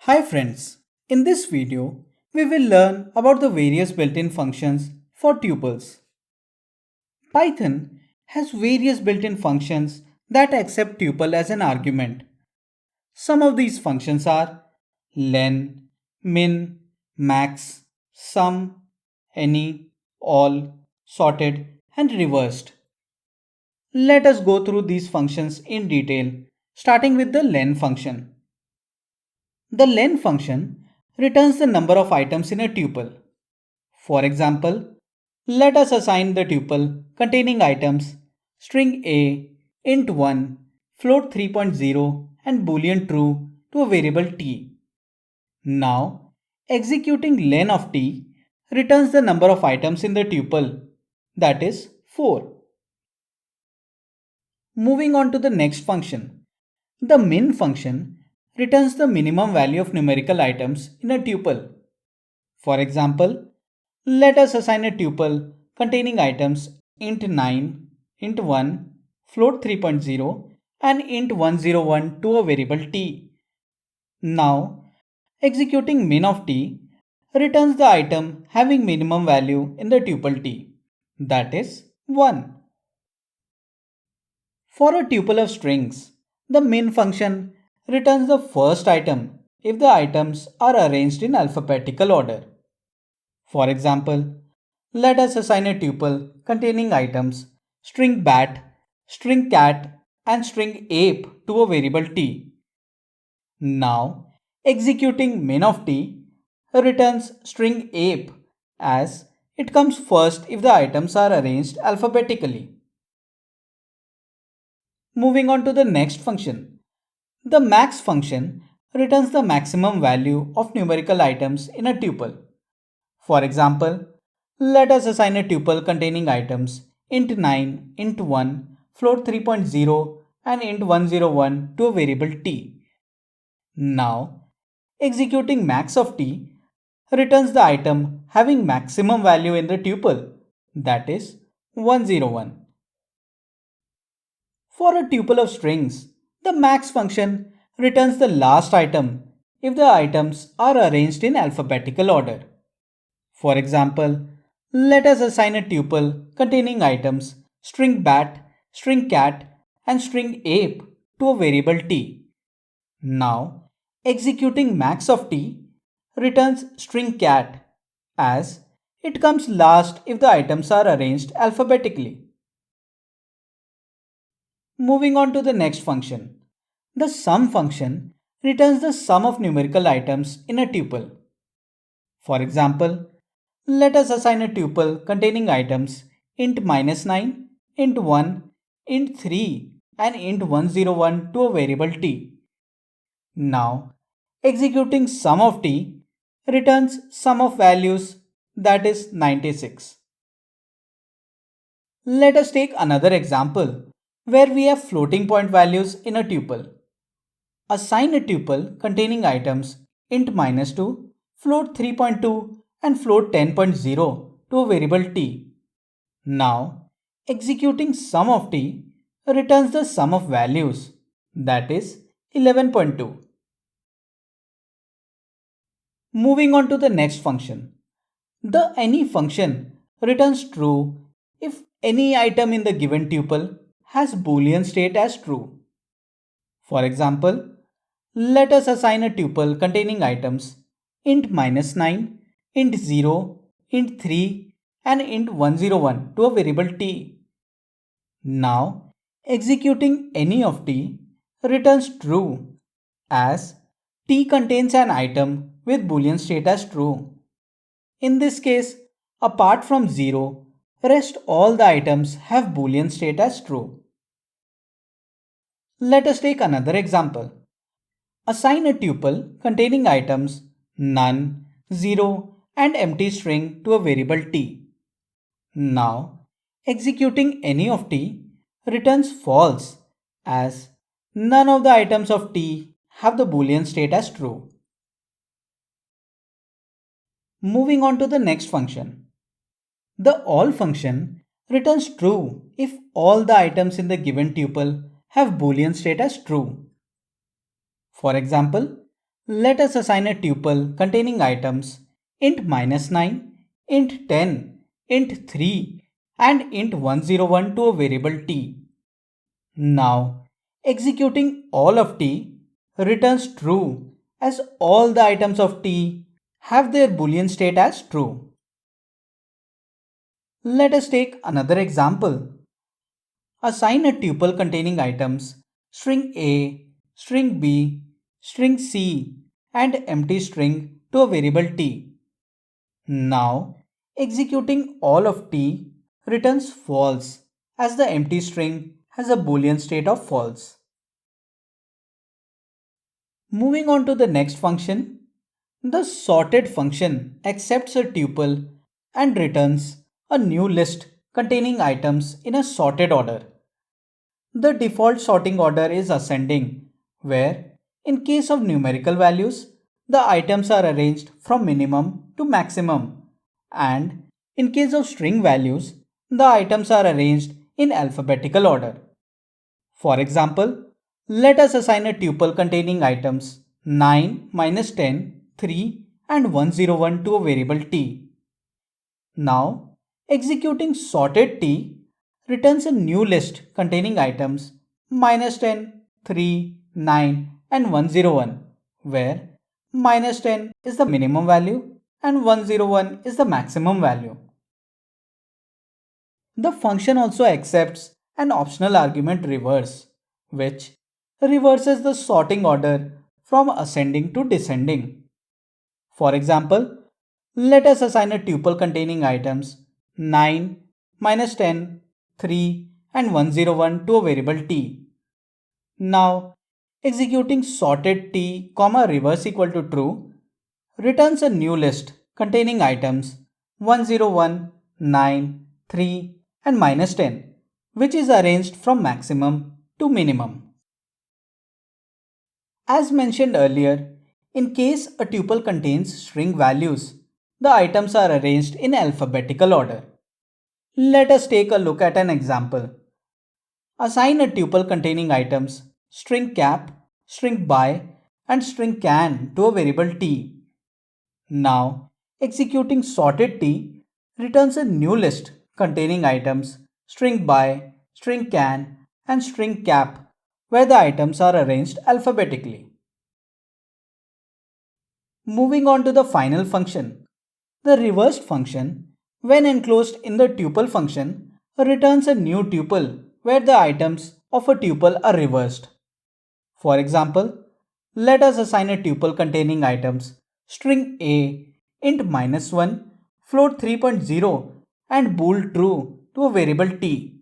Hi friends, in this video we will learn about the various built-in functions for tuples. Python has various built-in functions that accept tuple as an argument. Some of these functions are len, min, max, sum, any, all, sorted and reversed. Let us go through these functions in detail, starting with the len function. The len function returns the number of items in a tuple. For example, let us assign the tuple containing items string a, int 1, float 3.0 and boolean true to a variable t. Now, executing len of t returns the number of items in the tuple, that is 4. Moving on to the next function. The min function returns the minimum value of numerical items in a tuple. For example, let us assign a tuple containing items int 9, int 1, float 3.0 and int 101 to a variable t. Now, executing min of t returns the item having minimum value in the tuple t, that is 1. For a tuple of strings, the min function returns the first item if the items are arranged in alphabetical order. For example, let us assign a tuple containing items string bat, string cat, and string ape to a variable t. Now, executing min of t returns string ape as it comes first if the items are arranged alphabetically. Moving on to the next function. The max function returns the maximum value of numerical items in a tuple. For example, let us assign a tuple containing items int 9, int 1, float 3.0 and int 101 to a variable t. Now, executing max of t returns the item having maximum value in the tuple, that is 101. For a tuple of strings, the max function returns the last item if the items are arranged in alphabetical order. For example, let us assign a tuple containing items string bat, string cat, and string ape to a variable t. Now, executing max of t returns string cat as it comes last if the items are arranged alphabetically. Moving on to the next function. The sum function returns the sum of numerical items in a tuple. For example, let us assign a tuple containing items int minus 9, int 1, int 3 and int 101 to a variable t. Now, executing sum of t returns sum of values, that is 96. Let us take another example where we have floating point values in a tuple. Assign a tuple containing items int minus 2, float 3.2 and float 10.0 to a variable t. Now, executing sum of t returns the sum of values, that is 11.2. Moving on to the next function. The any function returns true if any item in the given tuple has boolean state as true. For example, let us assign a tuple containing items int minus 9, int 0, int 3 and int 101 to a variable t. Now, executing any of t returns true as t contains an item with boolean state as true. In this case, apart from 0, rest all the items have boolean state as true. Let us take another example. Assign a tuple containing items none, 0 and empty string to a variable t. Now, executing any of t returns false as none of the items of t have the boolean state as true. Moving on to the next function. The all function returns true if all the items in the given tuple have boolean state as true. For example, Let us assign a tuple containing items int -9, int 10, int 3, and int 101 to a variable t. Now, executing all of t returns true as all the items of t have their boolean state as true. Let us take another example. Assign a tuple containing items string A, string B, string C, and empty string to a variable t. Now, executing all of t returns false as the empty string has a boolean state of false. Moving on to the next function, the sorted function accepts a tuple and returns a new list containing items in a sorted order. The default sorting order is ascending, where, in case of numerical values, the items are arranged from minimum to maximum, and in case of string values, the items are arranged in alphabetical order. For example, let us assign a tuple containing items 9, -10, 3, and 101 to a variable t. Now, executing sorted t returns a new list containing items -10, 3, 9, and 101, where -10 is the minimum value and 101 is the maximum value. The function also accepts an optional argument reverse, which reverses the sorting order from ascending to descending. For example, let us assign a tuple containing items 9, -10, 3, and 101 to a variable t. Now, executing sorted t, reverse equal to true returns a new list containing items 101, 9, 3, and -10, which is arranged from maximum to minimum. As mentioned earlier, in case a tuple contains string values, the items are arranged in alphabetical order. Let us take a look at an example. Assign a tuple containing items string cap, string by, and string can to a variable t. Now, executing sorted t returns a new list containing items string by, string can, and string cap, where the items are arranged alphabetically. Moving on to the final function. The reversed function, when enclosed in the tuple function, returns a new tuple where the items of a tuple are reversed. For example, let us assign a tuple containing items string A, int -1, float 3.0, and bool true to a variable t.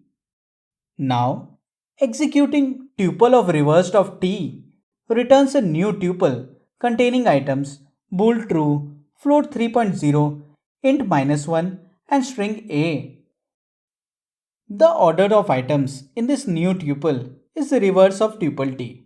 Now, executing tuple of reversed of t returns a new tuple containing items bool true, float 3.0, int -1, and string A. The order of items in this new tuple is the reverse of tuple t.